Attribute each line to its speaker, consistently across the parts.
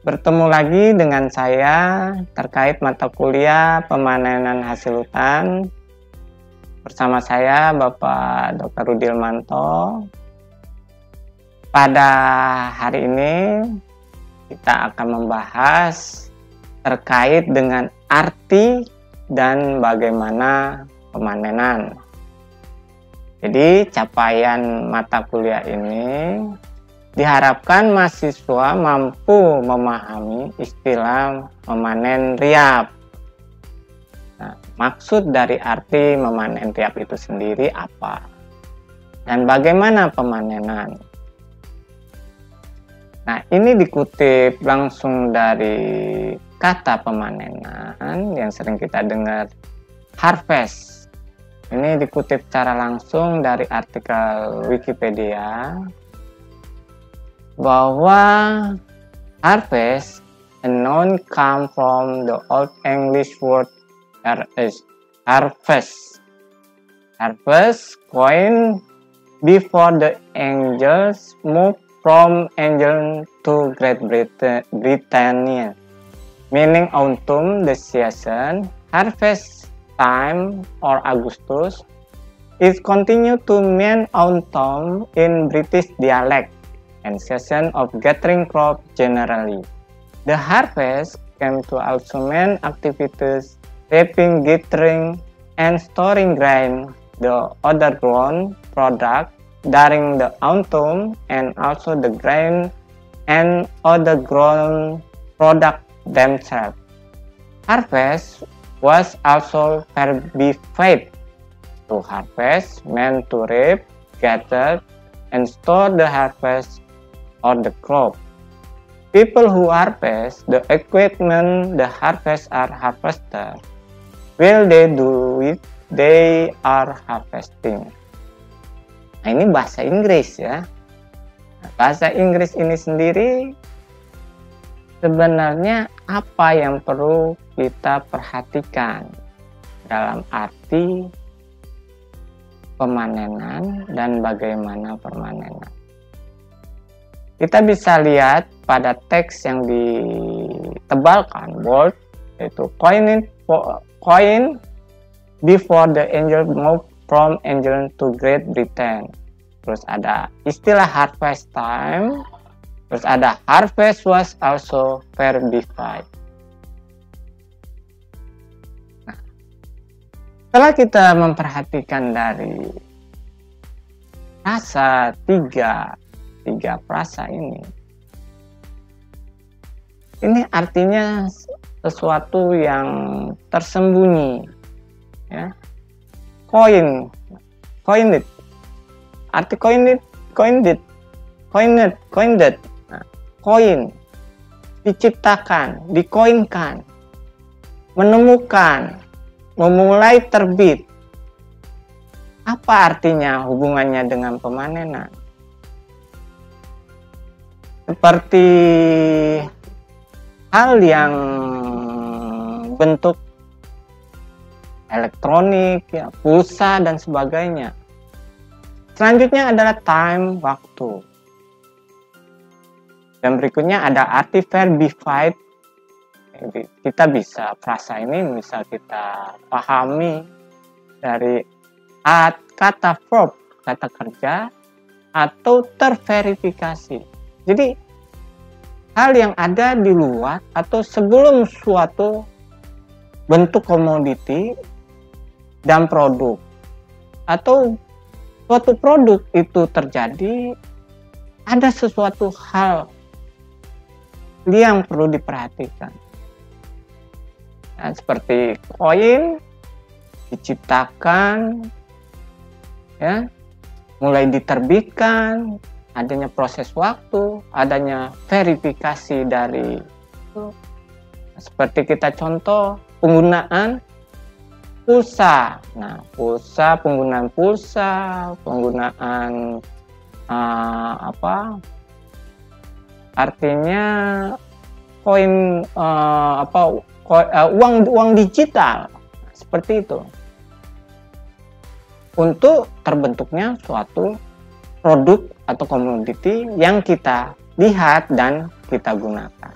Speaker 1: Bertemu lagi dengan saya terkait mata kuliah pemanenan hasil hutan. Bersama saya Bapak Dr. Rudilmanto. Pada hari ini kita akan membahas terkait dengan arti dan bagaimana pemanenan. Jadi capaian mata kuliah ini diharapkan mahasiswa mampu memahami istilah memanen riap. Nah, maksud dari arti memanen riap itu sendiri apa? Dan bagaimana pemanenan? Nah, ini dikutip langsung dari kata pemanenan yang sering kita dengar, harvest. Ini dikutip secara langsung dari artikel Wikipedia bahwa harvest, a noun come from the Old English word harvest. Harvest coined before the Angles moved from England to Great Britain, meaning autumn, the season. Harvest time, or Augustus, is continued to mean autumn in British dialect and season of gathering crops generally. The harvest came to also mean activities reaping, gathering, and storing grain, the other grown product during the autumn, and also the grain and other grown product themselves. Harvest was also verbified. To harvest meant to reap, gather, and store the harvest or the crop. People who harvest the equipment the harvest are harvester. Will they do it? They are harvesting. Nah, ini bahasa Inggris ya. Nah, bahasa Inggris ini sendiri sebenarnya apa yang perlu kita perhatikan dalam arti pemanenan dan bagaimana permanenan. Kita bisa lihat pada teks yang ditebalkan bold, yaitu coin before the angel moved from England to Great Britain. Terus ada istilah harvest time. Terus ada harvest was also verbified. Nah, setelah kita memperhatikan dari frasa tiga frasa ini artinya sesuatu yang tersembunyi, ya. Coined, arti coined, nah, coin, diciptakan, dikoinkan, menemukan, memulai terbit. Apa artinya hubungannya dengan pemanenan? Seperti hal yang bentuk elektronik, ya, pulsa dan sebagainya. Selanjutnya adalah time, waktu. Dan berikutnya ada arti verbified. Kita bisa, frasa ini bisa kita pahami dari kata verb, kata kerja, atau terverifikasi. Jadi hal yang ada di luar atau sebelum suatu bentuk komoditi dan produk, atau suatu produk itu terjadi, ada sesuatu hal yang perlu diperhatikan. Nah, seperti koin diciptakan, ya, mulai diterbitkan, adanya proses waktu, adanya verifikasi dari itu. Seperti kita contoh penggunaan pulsa. Nah, penggunaan pulsa, penggunaan artinya koin uang digital, seperti itu, untuk terbentuknya suatu produk atau komoditi yang kita lihat dan kita gunakan.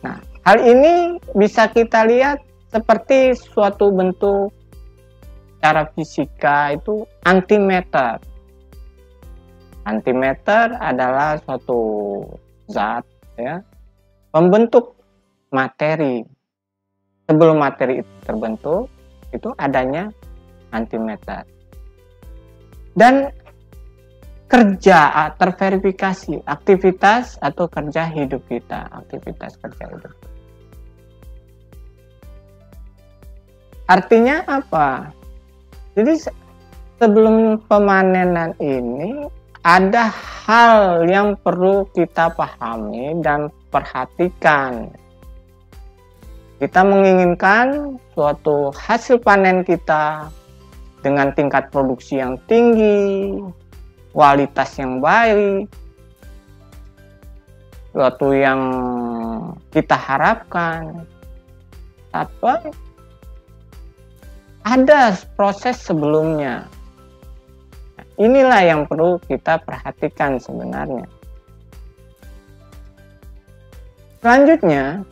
Speaker 1: Nah, hal ini bisa kita lihat seperti suatu bentuk secara fisika itu antimatter. Antimatter adalah suatu zat ya, pembentuk materi. Sebelum materi itu terbentuk, itu adanya antimatter. Dan kerja terverifikasi, aktivitas atau kerja hidup kita, aktivitas kerja hidup. Artinya apa? Jadi sebelum pemanenan ini ada hal yang perlu kita pahami dan perhatikan. Kita menginginkan suatu hasil panen kita dengan tingkat produksi yang tinggi, kualitas yang baik, suatu yang kita harapkan. Tapi ada proses sebelumnya. Inilah yang perlu kita perhatikan sebenarnya. Selanjutnya,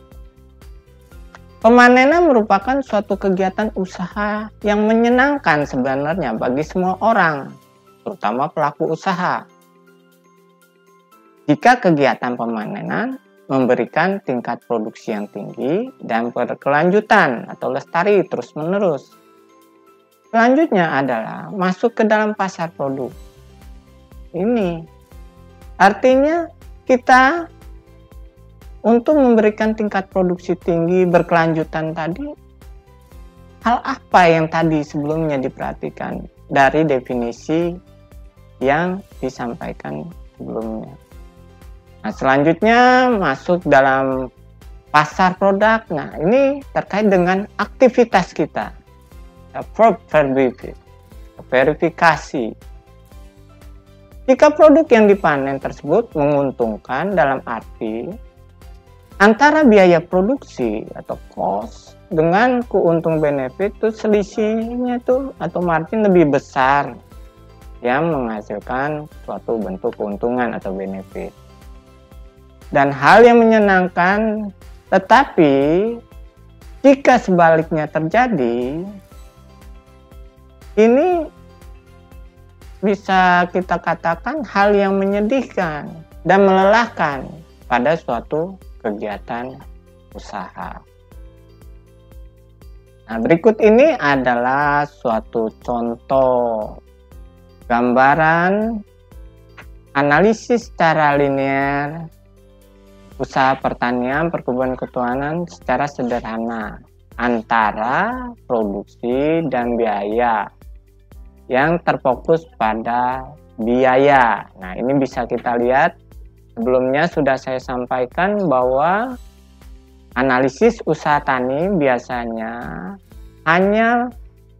Speaker 1: pemanenan merupakan suatu kegiatan usaha yang menyenangkan sebenarnya bagi semua orang, terutama pelaku usaha. Jika kegiatan pemanenan memberikan tingkat produksi yang tinggi dan berkelanjutan atau lestari terus-menerus. Selanjutnya adalah masuk ke dalam pasar produk. Ini artinya kita untuk memberikan tingkat produksi tinggi berkelanjutan tadi, hal apa yang tadi sebelumnya diperhatikan dari definisi yang disampaikan sebelumnya. Nah, selanjutnya masuk dalam pasar produk. Nah, ini terkait dengan aktivitas kita. Verifikasi. Jika produk yang dipanen tersebut menguntungkan dalam arti antara biaya produksi atau cost dengan keuntung benefit itu selisihnya tuh atau margin lebih besar yang menghasilkan suatu bentuk keuntungan atau benefit. Dan hal yang menyenangkan, tetapi jika sebaliknya terjadi, ini bisa kita katakan hal yang menyedihkan dan melelahkan pada suatu kegiatan usaha. Nah, berikut ini adalah suatu contoh gambaran analisis secara linear usaha pertanian, perkebunan ketuhanan secara sederhana antara produksi dan biaya yang terfokus pada biaya. Nah, ini bisa kita lihat sebelumnya sudah saya sampaikan bahwa analisis usaha tani biasanya hanya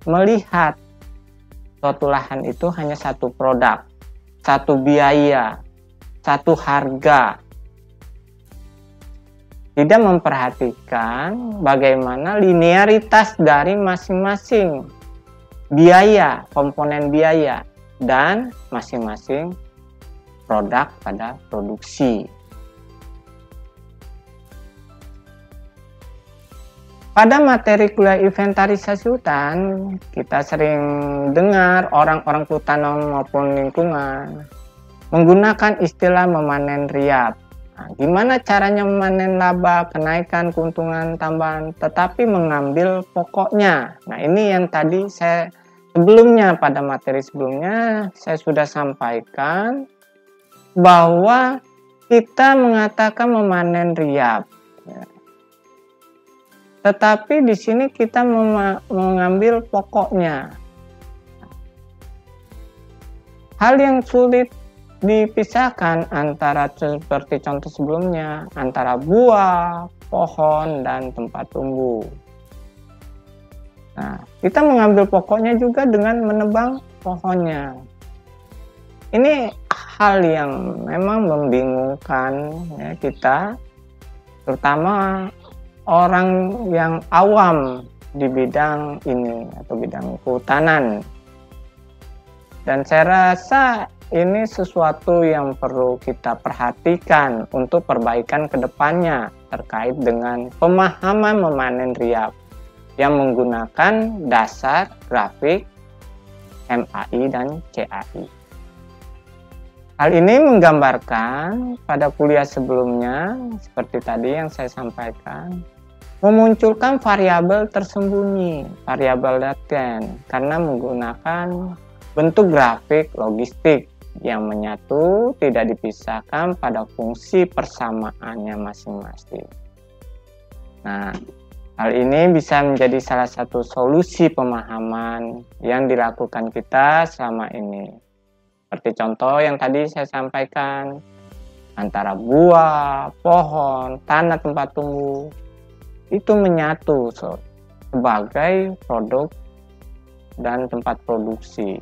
Speaker 1: melihat suatu lahan itu hanya satu produk, satu biaya, satu harga. Tidak memperhatikan bagaimana linearitas dari masing-masing biaya, komponen biaya, dan masing-masing produk pada produksi. Pada materi kuliah inventarisasi hutan, kita sering dengar orang-orang kehutanan maupun lingkungan menggunakan istilah memanen riap. Nah, gimana caranya memanen laba, kenaikan, keuntungan, tambahan, tetapi mengambil pokoknya. Nah, ini yang tadi saya sebelumnya pada materi sebelumnya saya sudah sampaikan bahwa kita mengatakan memanen riap. Tetapi di sini kita mengambil pokoknya. Hal yang sulit dipisahkan antara seperti contoh sebelumnya antara buah, pohon, dan tempat tumbuh. Nah, kita mengambil pokoknya juga dengan menebang pohonnya. Ini hal yang memang membingungkan ya, kita, terutama orang yang awam di bidang ini atau bidang kehutanan. Dan saya rasa ini sesuatu yang perlu kita perhatikan untuk perbaikan kedepannya terkait dengan pemahaman memanen riap yang menggunakan dasar grafik MAI dan CAI. Hal ini menggambarkan pada kuliah sebelumnya, seperti tadi yang saya sampaikan, memunculkan variabel tersembunyi, variabel laten, karena menggunakan bentuk grafik logistik yang menyatu tidak dipisahkan pada fungsi persamaannya masing-masing. Nah, hal ini bisa menjadi salah satu solusi pemahaman yang dilakukan kita selama ini. Seperti contoh yang tadi saya sampaikan, antara buah, pohon, tanah tempat tumbuh, itu menyatu sebagai produk dan tempat produksi.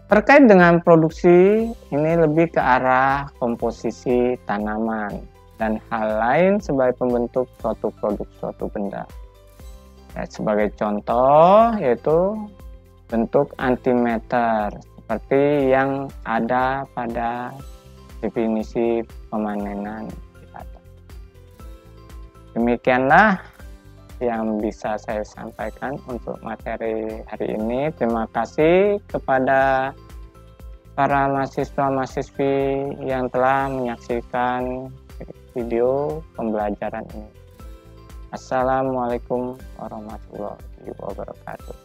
Speaker 1: Terkait dengan produksi, ini lebih ke arah komposisi tanaman dan hal lain sebagai pembentuk suatu produk, suatu benda. Ya, sebagai contoh yaitu bentuk antimeter seperti yang ada pada definisi pemanenan di atas. Demikianlah yang bisa saya sampaikan untuk materi hari ini. Terima kasih kepada para mahasiswa-mahasiswi yang telah menyaksikan video pembelajaran ini. Assalamualaikum warahmatullahi wabarakatuh.